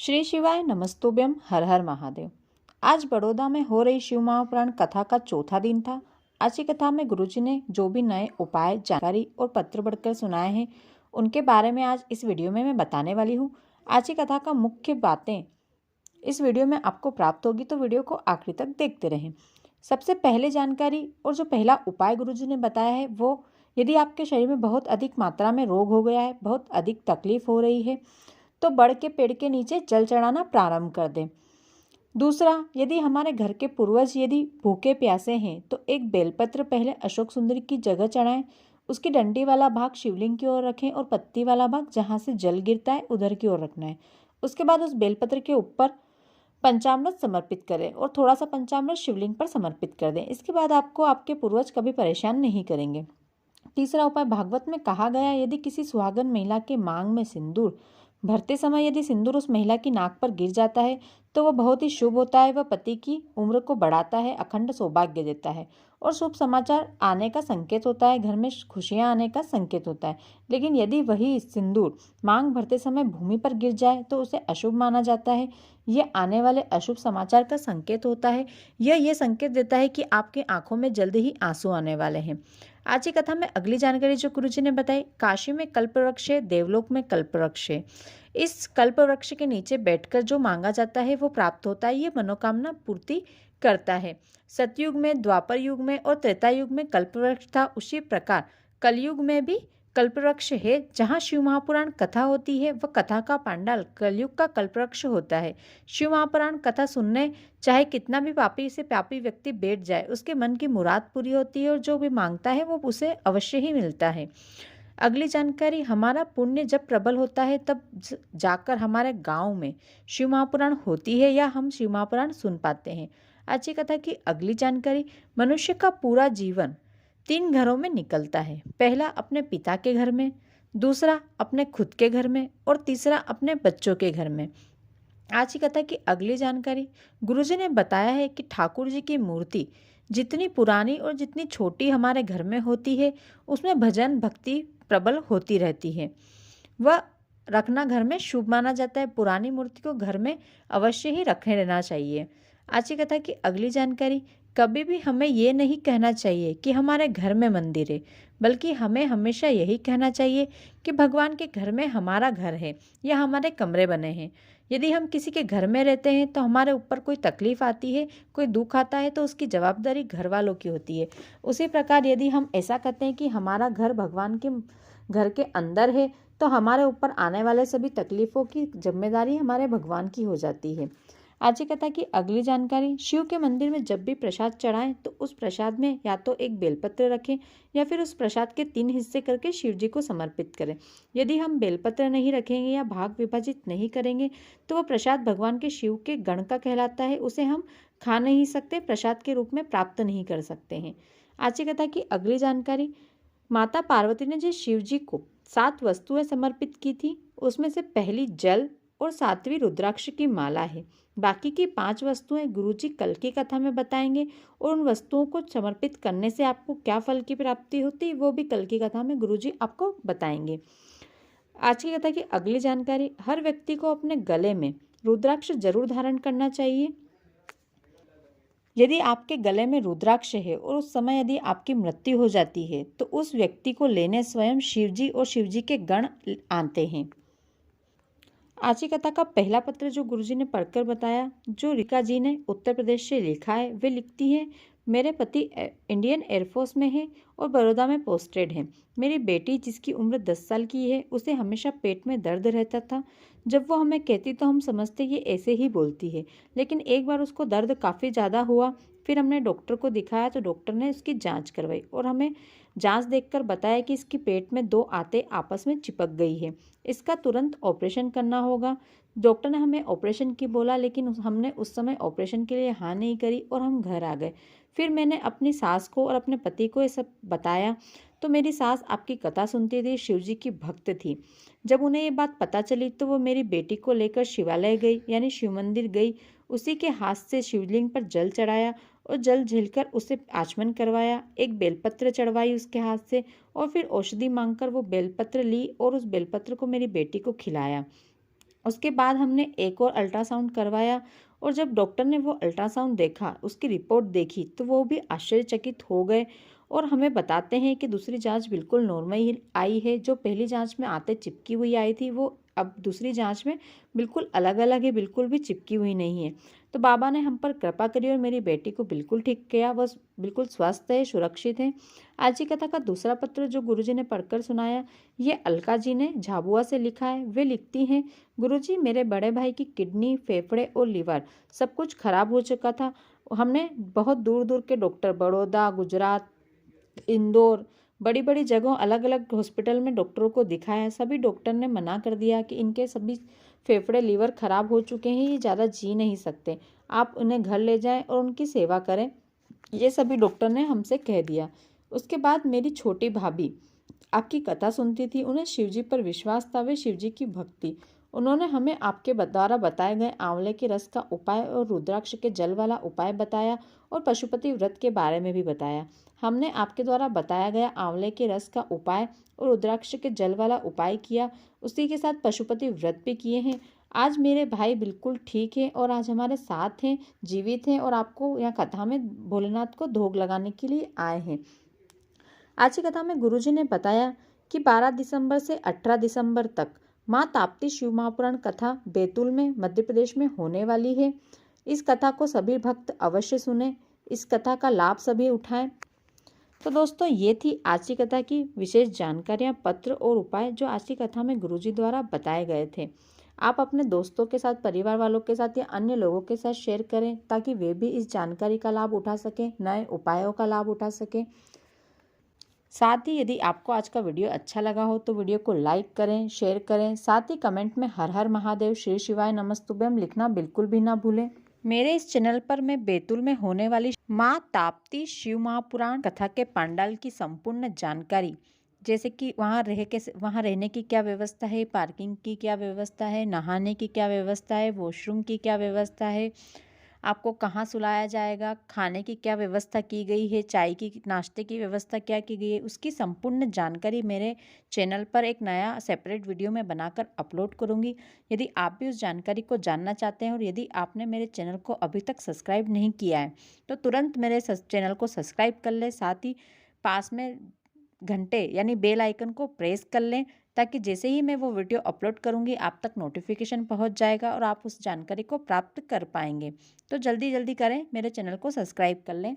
श्री शिवाय नमस्तुभ्यम, हर हर महादेव। आज बड़ौदा में हो रही शिव महापुराण कथा का चौथा दिन था। आज की कथा में गुरुजी ने जो भी नए उपाय, जानकारी और पत्र बढ़कर सुनाए हैं, उनके बारे में आज इस वीडियो में मैं बताने वाली हूँ। आज की कथा का मुख्य बातें इस वीडियो में आपको प्राप्त होगी, तो वीडियो को आखिरी तक देखते रहें। सबसे पहले जानकारी और जो पहला उपाय गुरुजी ने बताया है वो, यदि आपके शरीर में बहुत अधिक मात्रा में रोग हो गया है, बहुत अधिक तकलीफ हो रही है, तो बड़ के पेड़ के नीचे जल चढ़ाना प्रारंभ कर दें। दूसरा, यदि हमारे घर के पूर्वज यदि भूखे प्यासे हैं तो एक बेलपत्र पहले अशोक सुंदरी की जगह चढ़ाएं। उसकी डंडी वाला भाग शिवलिंग की ओर रखें और पत्ती वाला भाग जहाँ से जल गिरता है उधर की ओर रखना है। उसके बाद उस बेलपत्र के ऊपर पंचामृत समर्पित करें और थोड़ा सा पंचामृत शिवलिंग पर समर्पित कर दें। इसके बाद आपको आपके पूर्वज कभी परेशान नहीं करेंगे। तीसरा उपाय, भागवत में कहा गया, यदि किसी सुहागन महिला के मांग में सिंदूर भरते समय यदि सिंदूर उस महिला की नाक पर गिर जाता है तो वह बहुत ही शुभ होता है। वह पति की उम्र को बढ़ाता है, अखंड सौभाग्य देता है और शुभ समाचार आने का संकेत होता है, घर में खुशियां आने का संकेत होता है। लेकिन यदि वही सिंदूर मांग भरते समय भूमि पर गिर जाए तो उसे अशुभ माना जाता है। यह आने वाले अशुभ समाचार का संकेत होता है। यह ये संकेत देता है कि आपकी आंखों में जल्द ही आंसू आने वाले हैं। आज की कथा में अगली जानकारी जो गुरुजी ने बताई, काशी में कल्पवृक्ष है, देवलोक में कल्पवृक्ष है। इस कल्पवृक्ष के नीचे बैठकर जो मांगा जाता है वो प्राप्त होता है। ये मनोकामना पूर्ति करता है। सतयुग में, द्वापर युग में और त्रेता युग में कल्पवृक्ष था, उसी प्रकार कलयुग में भी कल्पवृक्ष है। जहाँ शिव महापुराण कथा होती है वह कथा का पांडाल कलयुग का कल्पवृक्ष होता है। शिव महापुराण कथा सुनने चाहे कितना भी पापी से पापी व्यक्ति बैठ जाए, उसके मन की मुराद पूरी होती है और जो भी मांगता है वो उसे अवश्य ही मिलता है। अगली जानकारी, हमारा पुण्य जब प्रबल होता है तब जाकर हमारे गांव में शिव महापुराण होती है या हम शिव महापुराण सुन पाते हैं। आज की कथा की अगली जानकारी, मनुष्य का पूरा जीवन 3 घरों में निकलता है। पहला अपने पिता के घर में, दूसरा अपने खुद के घर में और तीसरा अपने बच्चों के घर में। आज की कथा की अगली जानकारी, गुरुजी ने बताया है कि ठाकुर जी की मूर्ति जितनी पुरानी और जितनी छोटी हमारे घर में होती है, उसमें भजन भक्ति प्रबल होती रहती है। वह रखना घर में शुभ माना जाता है। पुरानी मूर्ति को घर में अवश्य ही रखे रहना चाहिए। आज की कथा की अगली जानकारी, कभी भी हमें ये नहीं कहना चाहिए कि हमारे घर में मंदिर है, बल्कि हमें हमेशा यही कहना चाहिए कि भगवान के घर में हमारा घर है या हमारे कमरे बने हैं। यदि हम किसी के घर में रहते हैं तो हमारे ऊपर कोई तकलीफ आती है, कोई दुख आता है, तो उसकी जवाबदारी घर वालों की होती है। उसी प्रकार यदि हम ऐसा कहते हैं कि हमारा घर भगवान के घर के अंदर है, तो हमारे ऊपर आने वाले सभी तकलीफ़ों की जिम्मेदारी हमारे भगवान की हो जाती है। आज की कथा की अगली जानकारी, शिव के मंदिर में जब भी प्रसाद चढ़ाएं तो उस प्रसाद में या तो एक बेलपत्र रखें या फिर उस प्रसाद के 3 हिस्से करके शिव जी को समर्पित करें। यदि हम बेलपत्र नहीं रखेंगे या भाग विभाजित नहीं करेंगे तो वह प्रसाद भगवान के शिव के गण का कहलाता है। उसे हम खा नहीं सकते, प्रसाद के रूप में प्राप्त नहीं कर सकते हैं। आज की कथा की अगली जानकारी, माता पार्वती ने जिस शिव जी को 7 वस्तुएं समर्पित की थी, उसमें से पहली जल और 7वीं रुद्राक्ष की माला है। बाकी की 5 वस्तुएं गुरुजी कल की कथा में बताएंगे और उन वस्तुओं को समर्पित करने से आपको क्या फल की प्राप्ति होती है वो भी कल की कथा में गुरुजी आपको बताएंगे। आज की कथा की अगली जानकारी, हर व्यक्ति को अपने गले में रुद्राक्ष जरूर धारण करना चाहिए। यदि आपके गले में रुद्राक्ष है और उस समय यदि आपकी मृत्यु हो जाती है तो उस व्यक्ति को लेने स्वयं शिवजी और शिवजी के गण आते हैं। आज की कथा का पहला पत्र जो गुरुजी ने पढ़कर बताया, जो रिका जी ने उत्तर प्रदेश से लिखा है, वे लिखती हैं, मेरे पति इंडियन एयरफोर्स में हैं और बड़ौदा में पोस्टेड हैं। मेरी बेटी जिसकी उम्र 10 साल की है, उसे हमेशा पेट में दर्द रहता था। जब वो हमें कहती तो हम समझते ये ऐसे ही बोलती है, लेकिन एक बार उसको दर्द काफ़ी ज़्यादा हुआ। फिर हमने डॉक्टर को दिखाया तो डॉक्टर ने उसकी जांच करवाई और हमें जांच देखकर बताया कि इसकी पेट में 2 आंतें आपस में चिपक गई है, इसका तुरंत ऑपरेशन करना होगा। डॉक्टर ने हमें ऑपरेशन की बोला, लेकिन हमने उस समय ऑपरेशन के लिए हाँ नहीं करी और हम घर आ गए। फिर मैंने अपनी सास को और अपने पति को ये सब बताया तो मेरी सास आपकी कथा सुनती थी, शिवजी की भक्त थी। जब उन्हें ये बात पता चली तो वो मेरी बेटी को लेकर शिवालय गई, यानी शिव मंदिर गई। उसी के हाथ से शिवलिंग पर जल चढ़ाया और जल झेलकर उसे आचमन करवाया। एक बेलपत्र चढ़वाई उसके हाथ से और फिर औषधि मांगकर वो बेलपत्र ली और उस बेलपत्र को मेरी बेटी को खिलाया। उसके बाद हमने एक और अल्ट्रासाउंड करवाया और जब डॉक्टर ने वो अल्ट्रासाउंड देखा, उसकी रिपोर्ट देखी, तो वो भी आश्चर्यचकित हो गए और हमें बताते हैं कि दूसरी जांच बिल्कुल नॉर्मल ही आई है। जो पहली जांच में आते चिपकी हुई आई थी, वो अब दूसरी जांच में बिल्कुल अलग अलग है, बिल्कुल भी चिपकी हुई नहीं है। तो बाबा ने हम पर कृपा करी और मेरी बेटी को बिल्कुल ठीक किया। वह बिल्कुल स्वस्थ है, सुरक्षित है। आज की कथा का दूसरा पत्र जो गुरुजी ने पढ़कर सुनाया, ये अलका जी ने झाबुआ से लिखा है। वे लिखती हैं, गुरुजी, मेरे बड़े भाई की किडनी, फेफड़े और लीवर सब कुछ खराब हो चुका था। हमने बहुत दूर दूर के डॉक्टर, बड़ौदा, गुजरात, इंदौर, बड़ी बड़ी जगहों, अलग अलग हॉस्पिटल में डॉक्टरों को दिखाया। सभी डॉक्टर ने मना कर दिया कि इनके सभी फेफड़े, लीवर खराब हो चुके हैं, ये ज़्यादा जी नहीं सकते, आप उन्हें घर ले जाएं और उनकी सेवा करें, ये सभी डॉक्टर ने हमसे कह दिया। उसके बाद मेरी छोटी भाभी आपकी कथा सुनती थी। उन्हें शिवजी पर विश्वास था, वे शिवजी की भक्ति। उन्होंने हमें आपके द्वारा बताए गए आंवले के रस का उपाय और रुद्राक्ष के जल वाला उपाय बताया और पशुपति व्रत के बारे में भी बताया। हमने आपके द्वारा बताया गया आंवले के रस का उपाय और रुद्राक्ष के जल वाला उपाय किया, उसी के साथ पशुपति व्रत भी किए हैं। आज मेरे भाई बिल्कुल ठीक है और आज हमारे साथ हैं, जीवित हैं और आपको यहाँ कथा में भोलेनाथ को धोग लगाने के लिए आए हैं। आज की कथा में गुरुजी ने बताया कि 12 दिसंबर से 18 दिसंबर तक माँ ताप्ती शिव महापुराण कथा बैतूल में, मध्य प्रदेश में होने वाली है। इस कथा को सभी भक्त अवश्य सुने, इस कथा का लाभ सभी उठाएं। तो दोस्तों, ये थी आज की कथा की विशेष जानकारियाँ, पत्र और उपाय जो आज की कथा में गुरुजी द्वारा बताए गए थे। आप अपने दोस्तों के साथ, परिवार वालों के साथ या अन्य लोगों के साथ शेयर करें ताकि वे भी इस जानकारी का लाभ उठा सकें, नए उपायों का लाभ उठा सकें। साथ ही यदि आपको आज का वीडियो अच्छा लगा हो तो वीडियो को लाइक करें, शेयर करें। साथ ही कमेंट में हर हर महादेव, श्री शिवाय नमस्तुभ्यम लिखना बिल्कुल भी ना भूलें। मेरे इस चैनल पर मैं बैतूल में होने वाली माँ ताप्ती शिव महापुराण कथा के पंडाल की संपूर्ण जानकारी, जैसे कि वहाँ रहने की क्या व्यवस्था है, पार्किंग की क्या व्यवस्था है, नहाने की क्या व्यवस्था है, वॉशरूम की क्या व्यवस्था है, आपको कहाँ सुलाया जाएगा, खाने की क्या व्यवस्था की गई है, चाय की, नाश्ते की व्यवस्था क्या की गई है, उसकी संपूर्ण जानकारी मेरे चैनल पर एक नया सेपरेट वीडियो में बनाकर अपलोड करूंगी। यदि आप भी उस जानकारी को जानना चाहते हैं और यदि आपने मेरे चैनल को अभी तक सब्सक्राइब नहीं किया है तो तुरंत मेरे चैनल को सब्सक्राइब कर लें। साथ ही पास में घंटे यानी बेल आइकन को प्रेस कर लें ताकि जैसे ही मैं वो वीडियो अपलोड करूंगी आप तक नोटिफिकेशन पहुंच जाएगा और आप उस जानकारी को प्राप्त कर पाएंगे। तो जल्दी जल्दी करें, मेरे चैनल को सब्सक्राइब कर लें।